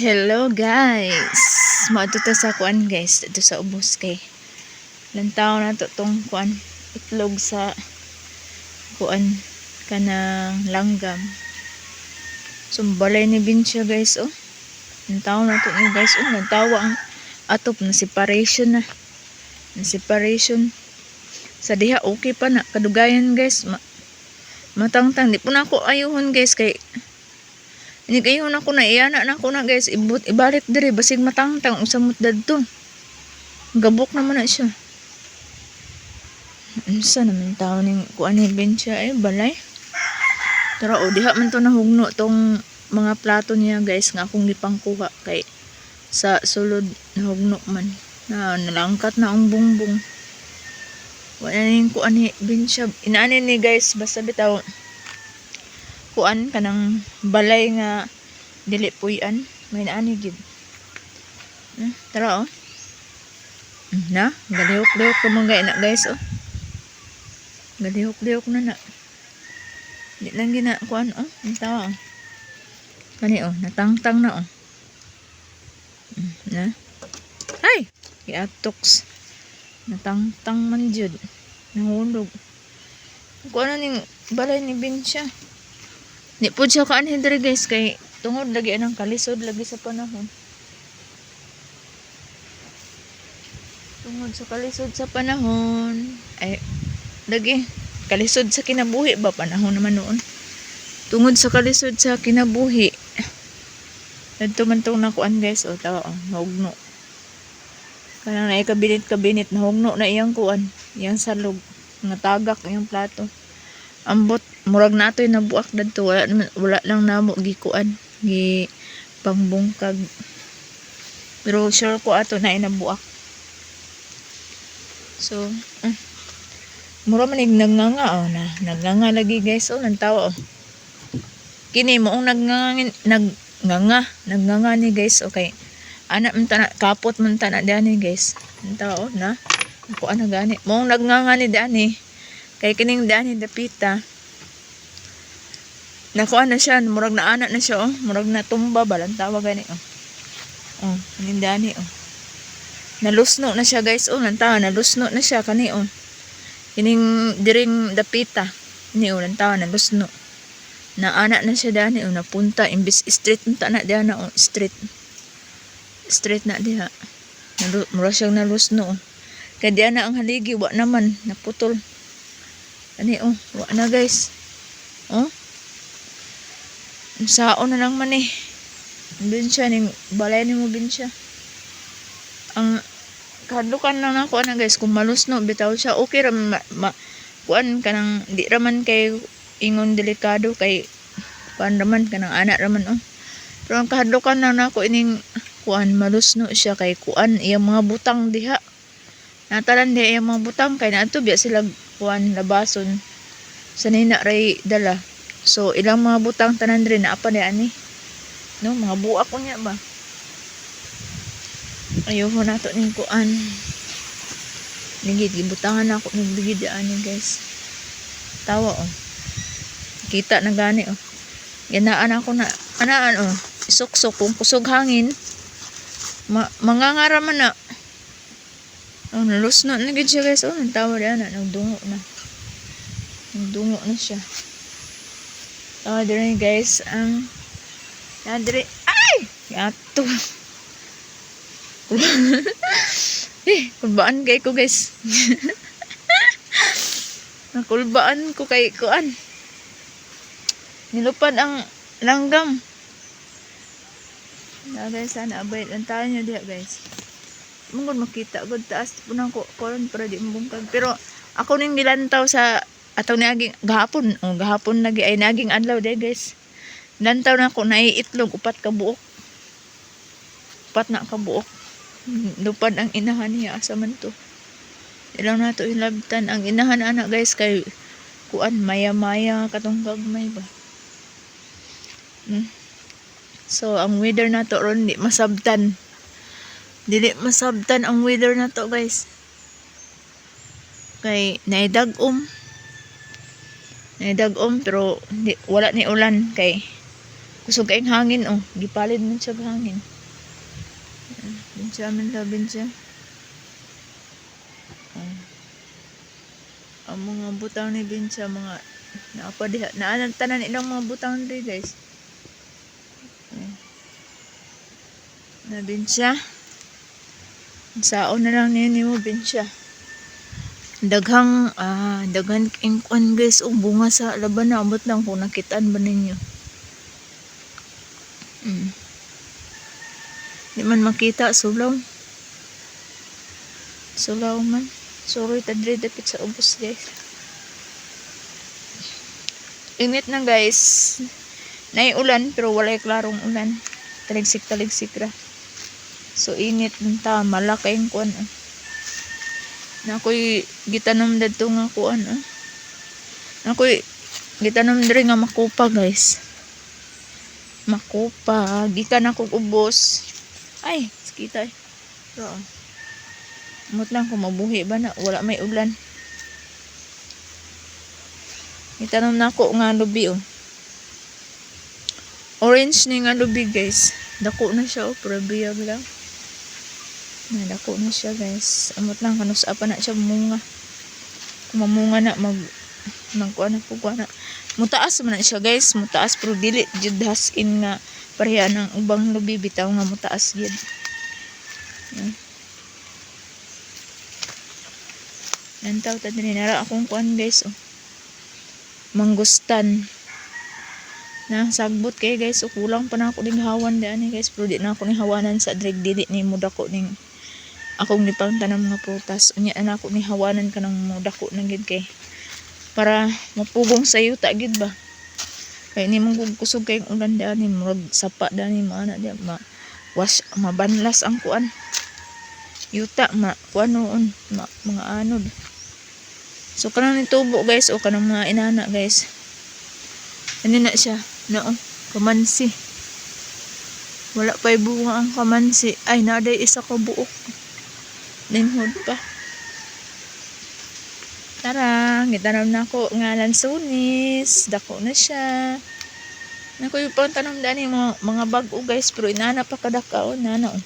Hello guys. Mauto sa kuan guys, dito sa ubos kay. Lantaw na to tong kuan itlog sa kuan kanang langgam. Sumbalay ni Binsya guys oh. Lantaw na to ni guys oh, lantawa ang atop na separation na. Na separation. Sa diha okay pa na kadugayan guys. Matangtang di po na ako ayuhon guys kay ini kayo na ko na iyana na ko na guys ibalik diri basig matangtang usamot dadto. Gabok naman na siya. Unsa naman tao ning kuan ni Binsya ay balay. Tara o diha man to nahugno tong mga plato niya guys nga akong gipangkuha kay sa sulod nahugno man. Na nalangkat na ang bungbong. Wala ning kuan ni Binsya. Inaani ni guys basta bitaw kuan kanang balay nga dili puy-an may naani gid. Tara oh. Na galihok-lihok ko mga ina guys oh. Galihok-lihok na. Di lang gina kuan oh, tawa oh. Kani oh, natangtang na oh. Na. Ay, giatoks. Natangtang man jud. Nahulog. Kuan ning balay ni Binsya. Di po siya kaanhin diri guys kay tungod lagi anang kalisod lagi sa panahon. Tungod sa kalisod sa panahon ay lagi kalisod sa kinabuhi ba panahon naman noon. Tungod sa kalisod sa kinabuhi. Adto man tong nakuan guys o tawa oh, nahugno. Kanang naay kabinet nahugno na iyang kuan, iyang salog nga tagak iyang plato. Ambot murag natoy nabuak dadto wala lang namo gikuan gi pangbungkag pero sure ko ato na inabuak. So mura man ig nagnganga oh na nagnganga lagi guys oh nantawa oh. Kini moong nagnganga ni guys okay. Anak man ta kapot man ta na dani guys. Nantawa oh na kuan na gani moong nagnganga ni dani. Kay kining dani dapita. Nakuan na siya, murag na anak na siya oh, murag na tumba balang tawag gani oh. Oh, kining dani oh. Nalusno na siya guys oh, lantawa nalusno na siya kani oh. Kining diring dapita. Ni oh lantawa nalusno. Na anak na siya dani oh, napunta imbis street unta na diha na oh, street. Street na diha. Mura siyang nalusno oh. Kay diha na ang haligi wa naman naputol. Ani oh, wa na guys. Oh. Saon na lang man eh. Binsya ning balay nimo Binsya. Ang kadlukan lang nako na guys kung malusno bitaw siya okay ra kuan kanang di raman kay ingon delikado kay kuan raman kanang anak raman oh. Pero ang kadlukan lang nako ining kuan malusno siya kay kuan iyang mga butang diha. Natalan di iyang mga butang kay naadto biya sila kuan labason sa nina ray dala. So ilang mga butang tanan rin na apa ni ani. No, mga buak ko niya ba. Ayoko na to ning kuan. Nigid gibutangan ako ning ligid ani guys. Tawa oh. Kita na gani oh. Ganaan ako na anaan oh.Isuksok kung kusog hangin. Mangangara man na. Oh, nalusno na gid siya guys oh. Tawa di ana nagdungo na. Nagdungo na siya. Tawa diri guys ang nadiri ay yato. Kulbaan kay ko guys. Nakulbaan ko kay kuan. Nilupad ang langgam. Dagay sana abay lang tayo niya diha guys. Mungod makita gud taas punang ko karon para di mbungkag pero ako ning gilantaw sa atong naging gahapon oh gahapon lagi ay naging adlaw day guys. Lantaw na ko naiitlog upat ka buok. Upat na ka buok. Lupad ang inahan niya asa man to. Ilang na to ilabtan ang inahan anak guys kay kuan maya-maya katong gagmay ba. So ang weather na to ron di masabtan. Dili masabtan ang weather na to guys. Kay naidagom pero wala ni ulan kay Kusog kayong hangin oh. Gipalid man siya hangin. Binsya man la binsya. Oh. Ang mga butang ni binsya mga naapa diha. Naanan tanan ilang mga butang di guys. Na binsya. Saon na lang niyo mo binsya. Daghan king kwan guys o bunga sa laban na abot lang kung nakitaan ba ninyo. Di man makita sulaw man. Sorry tadre dapit sa ubos guys. Init na guys. Nay ulan pero walay klarong ulan. Taligsik ra. So init ta malakay yung kwan na ako'y gitanom dito nga kuan na ako'y gitanom diri nga makupa guys. Makupa gikan ako ubos ay kita so mut lang kung mabuhi ba na wala may ulan. Gitanom na ako nga lubi orange ni nga lubi guys. Dako na siya pero biyag lang. Nadako na siya guys. Amot lang kanus apa na siya munga. Kung mamunga na magkuha na po na. Mutaas man na siya guys. Mutaas pero dili jud has in nga pareha ng ubang lubi bitaw nga mutaas gid. Nantaw ta din nara akong kuan guys Mangustan. Na sagbot kay guys kulang pa na ako ning hawan diani guys pero di na ako ni hawanan sa dreg dili ni mudako ning akong nipangtanam nga prutas unya na ako ni hawanan kanang mudako na gid kay para mapugong sa yuta gid ba kay ni mong kusog kay ulan diani murag sapa diani maana di mabanlas ang kuan yuta kuanoon mga anod. So kanang nitubo guys o kanang mga inana guys. Ano na siya? Kamansi. Wala pa'y bunga ang kamansi. Ay, naday isa ko buok. Linhod pa. Tara, gitanam na ako nga lansones. Dako na siya. Naku yung pang tanong dani mga bag-o guys. Pero inana pa kadaka inana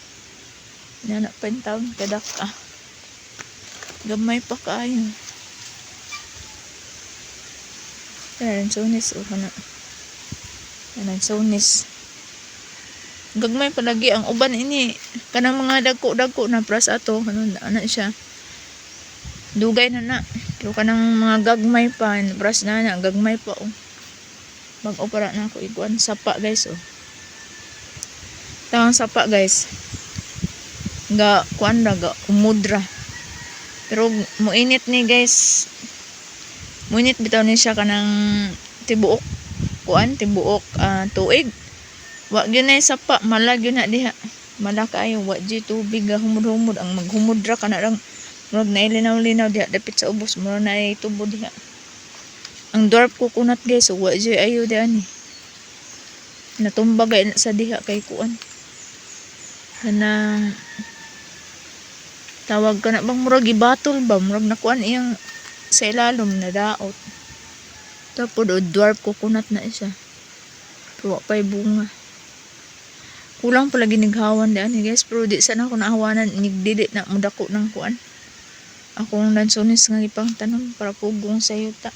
pa yung taon kadaka. Gamay pa kayo. Lansones lansones gagmay palagi ang uban ini kanang mga dagko na pras ato ana siya dugay na pero kanang mga gagmay pa pras na gagmay pa bag-o para na ako iguan sapa guys tawang sapa guys ga kuan ga umudra pero muinit ni guys. Munit bitaw ni siya kanang tibuok tuig. Wa gyud na sapa, malag yun na diha. Mala kaayo wa di tubig humud-humud ang maghumudra kana lang murag nailinaw-linaw diha dapit sa ubos murag na ay tubo diha. Ang dwarf coconut guys, wa di ayo diani. Natumba gay sa diha kay kuan. Kanang tawag kana bang murag ibatol ba murag nakuan iyang sa ilalom na daot. Tapos dwarf coconut na siya. Pero pa'y bunga. Kulang pala ginighawan diyan guys. Pero di sana ako naawanan. Nigdili na mudako ng kuan. Akong lansones nga ipang tanong para pugong sa yuta.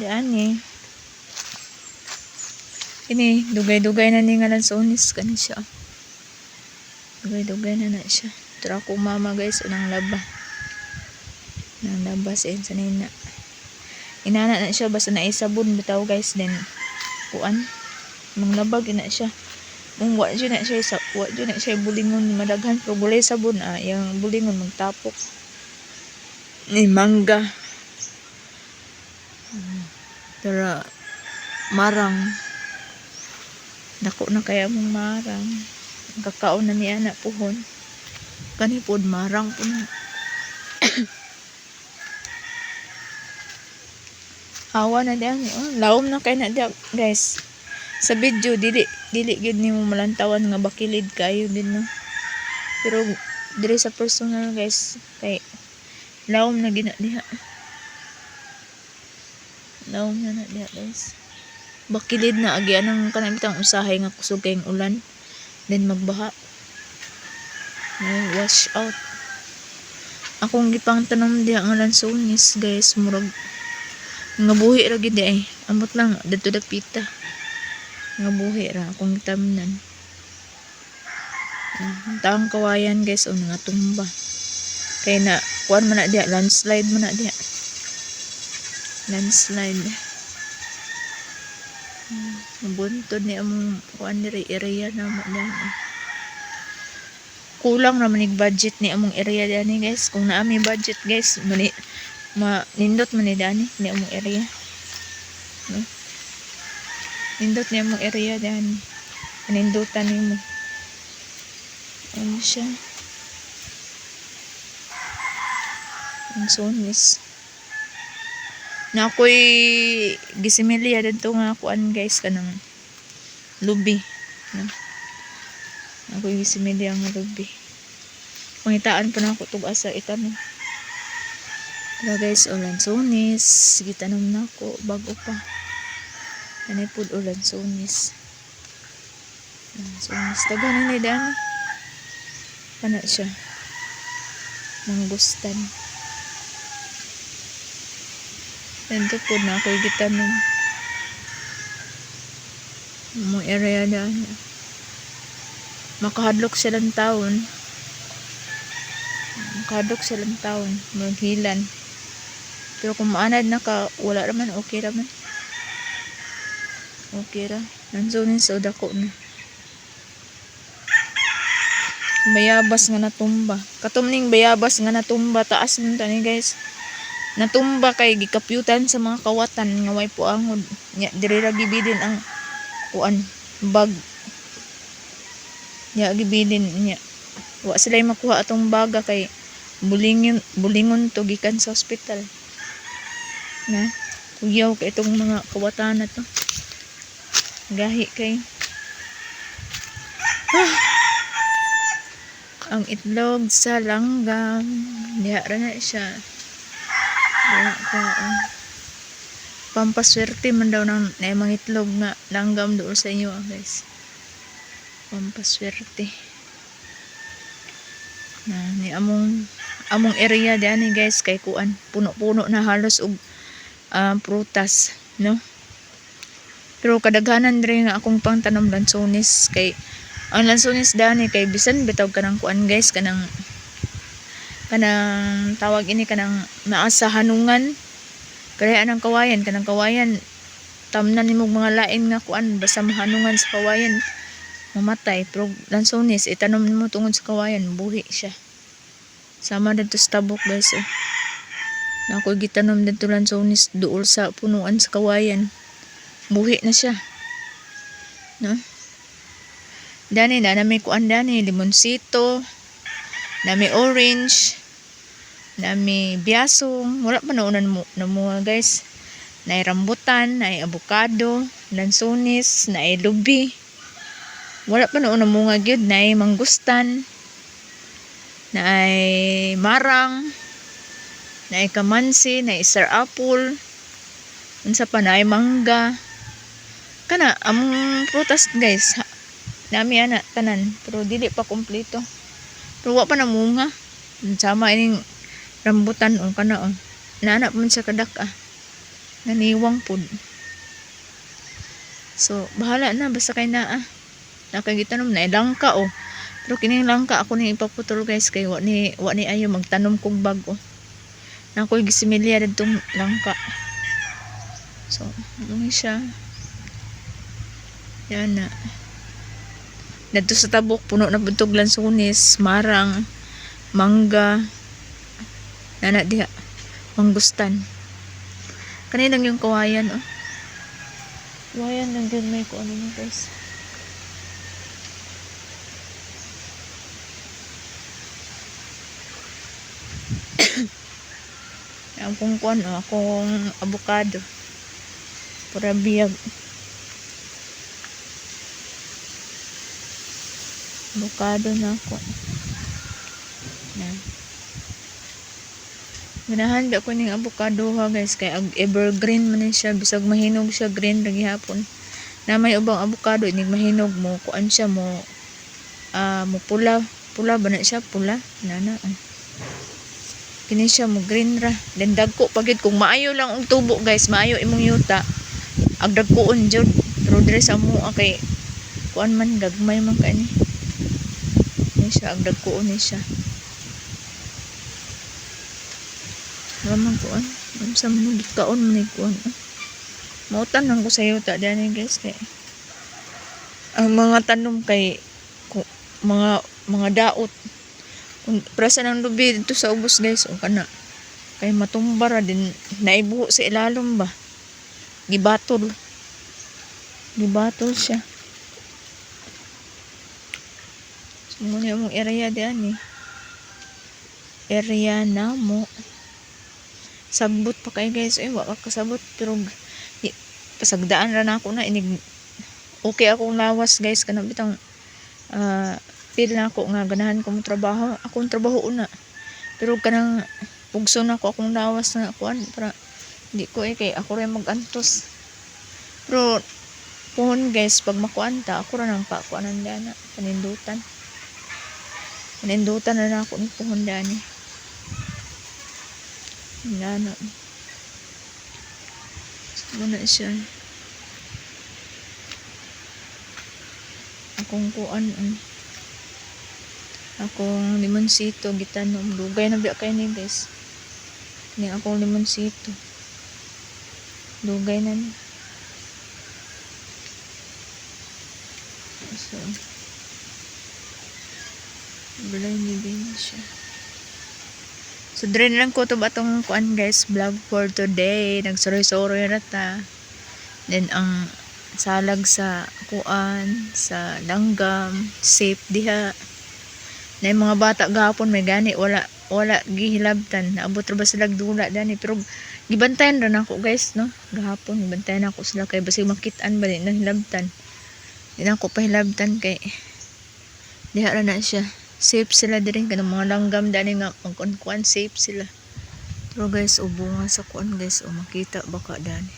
Diyan Ini dugay-dugay na ni nga lansones kani siya. Dugay-dugay na siya. Tara ko mama guys anang laba. Nang labas sa nina. Inana na siya basta na isabon bitaw guys then kuan manglabag na siya. Mung wa jud na siya bulingon madaghan pero gulay sabon yung bulingon magtapok. Ni mangga. Tara marang. Dako na kaya mong marang. Kakaon na niya na puhon. Kani pod marang po na. Hawa na diyan lawom na kay na diyan guys sa video dili gid nimo malantawan nga bakilid kayo din no pero dire sa personal guys kay lawom na gina diha lawom na diha guys bakilid na agi anang kanang bitang usahay nga kusog kayong ulan, then magbaha, may wash out. Akong gipang tanom diha nga lansones guys, murag nga buhi ra gid ay amot lang dito dapita nga buhi ra akong gitamnan. Taang kawayan guys o nga tumba kay na kuan man na diha, landslide man na diha, landslide. Buntod ni among kuan diri area na mo diyan. Kulang naman ig budget ni among area diyan guys. Kung naa mi budget guys, nindot man ni dani ni among area. No? Nindot ni among area diyan. Nindutan nimo. Ano siya? Ang sonis. Na ako'y gisimilya dito nga kuan guys kanang lubi. No? Ako'y gisimilya nga lubi. Pangitaan pa na ako itong asa itanong. Pero guys, o lansones. Gitanong na ako bago pa. Nanipod o lansones. Lansones. Taga na dani. Pana siya. Manggustan. Nandito po na ako'y gitanong. Mo area dani. Makahadlok silang taon. Makahadlok silang taon. Maghilan. Pero kung maanad na ka, wala raman, okay raman. Okay ra. Nansunin sa dako na. Bayabas nga natumba. Katumning bayabas nga natumba. Taas mo tani guys. Natumba kay gikapyutan sa mga kawatan nga way puangod. Nya diri ra gibidin ang kuan bag. Nya gibidin nya. Wa sila makuha atong baga kay bulingon to gikan sa ospital. Na kuyaw kay itong mga kawatan na to. Gahi kay ang itlog sa langgam. Diha ra na siya. Pampaswerte man daw na mga itlog nga langgam doon sa inyo guys. Pampaswerte. Na ni among area diyan guys kay kuan puno-puno na halos og prutas, no? Pero kadaghanan diri nga akong pangtanom lansones kay ang lansones dani kay bisan bitaw kanang kuan guys kanang tawag ini kanang naa sa hanungan kaya anang kawayan tamnan nimo mga lain nga kuan basta mahanungan sa kawayan mamatay. Pero lansones itanom nimo tungod sa kawayan buhi siya sama dito sa tabok guys na ako gitanom dito lansones duol sa punuan sa kawayan buhi na siya, no? Dani na may kuan dani limonsito, na may orange, na may biasong, wala pa naunan mo na mga guys. Na rambutan, na avocado, lansones, na lubi. Wala pa naunan mo nga gyud, na manggustan, na marang, na kamansi, na sir apple, unsa pa na mangga. Kana among prutas guys. Nami ana tanan pero dili pa kompleto. Pero wa pa na munga. Sama ining rambutan o kana o. Naana pa man sa kadak naniwang pud. So bahala na basta kay naa. Nakagitanom na langka o. Pero kining langka ako ni ipaputol guys kay wa ni ayo magtanom kog bag o. Nakoy gisimilya didtong langka. So ano siya. Yan na. Dito sa tabok puno na butog lansones, marang, mangga, nana diha, manggustan. Kaninang yung kawayan Kawayan lang din may kuano na guys. Akong kuan akong avocado. Pura biyag. Avocado na ako. Ganahan ko ning avocado guys kay evergreen man siya bisag mahinog siya green ra gihapon. na may ubang avocado inig mahinog mo kuan siya mo mo pula ba na siya pula nana kini siya mo green ra then dagko pagid kung maayo lang og tubo guys maayo imong yuta ag dagkoon jud pero dire sa mo kay kuan man gagmay man kani ni siya ag dagkoon ni siya naman kuan sa mo gikaon man ni kuan mautan lang ko sa yuta dani guys kay ang mga tanom kay mga daot kung prasa ng lubi dito sa ubos guys o kana kay matumbara din naibuho sa ilalom ba gibatol siya so muna yung area diyan area na mo sagbot pa kay guys wala kasabot pero pasagdaan ra na ako na inig okay akong lawas guys kana bitang feel na ako nga ganahan ko mo trabaho akong trabaho una pero kanang pugso na ako akong lawas na kuan para hindi ko kay ako rin magantos pero puhon guys pag makuan ta ako ra nang pakuanan dana panindutan na ako ni puhon dani dana muna siya akong kuan akong limonsito gitanom dugay na biya kay ni guys ni akong limonsito dugay na ni so bulay ni din siya so dire lang ko to batong kuan guys vlog for today nagsuroy-suroy na ta then ang salag sa kuan sa langgam safe diha na yung mga bata gahapon may gani wala gihilabtan naabot ra ba sila dula dani pero gibantayan ra nako guys no gahapon gibantayan ako sila kay basig makit-an ba din nang hilabtan di na ako pahilabtan kay diha ra na siya safe sila din kanang mga langgam dani nga magkuan safe sila pero guys bunga sa kuan guys makita baka dani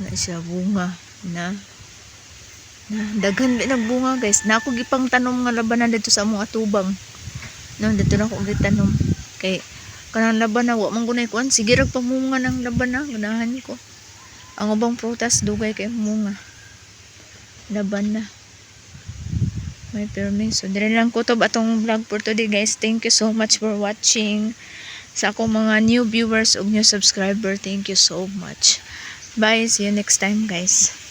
na siya bunga na daghan di nagbunga guys na ako gipang tanom nga labanan dito sa among atubang no dito na ako gitanom kay kanang labanan wa man gunay kuan sige rag pamunga ng labanan ganahan ko ang ubang prutas dugay kay munga laban na may permiso dire lang ko to atong vlog for today guys thank you so much for watching sa akong mga new viewers ug new subscriber thank you so much bye see you next time guys.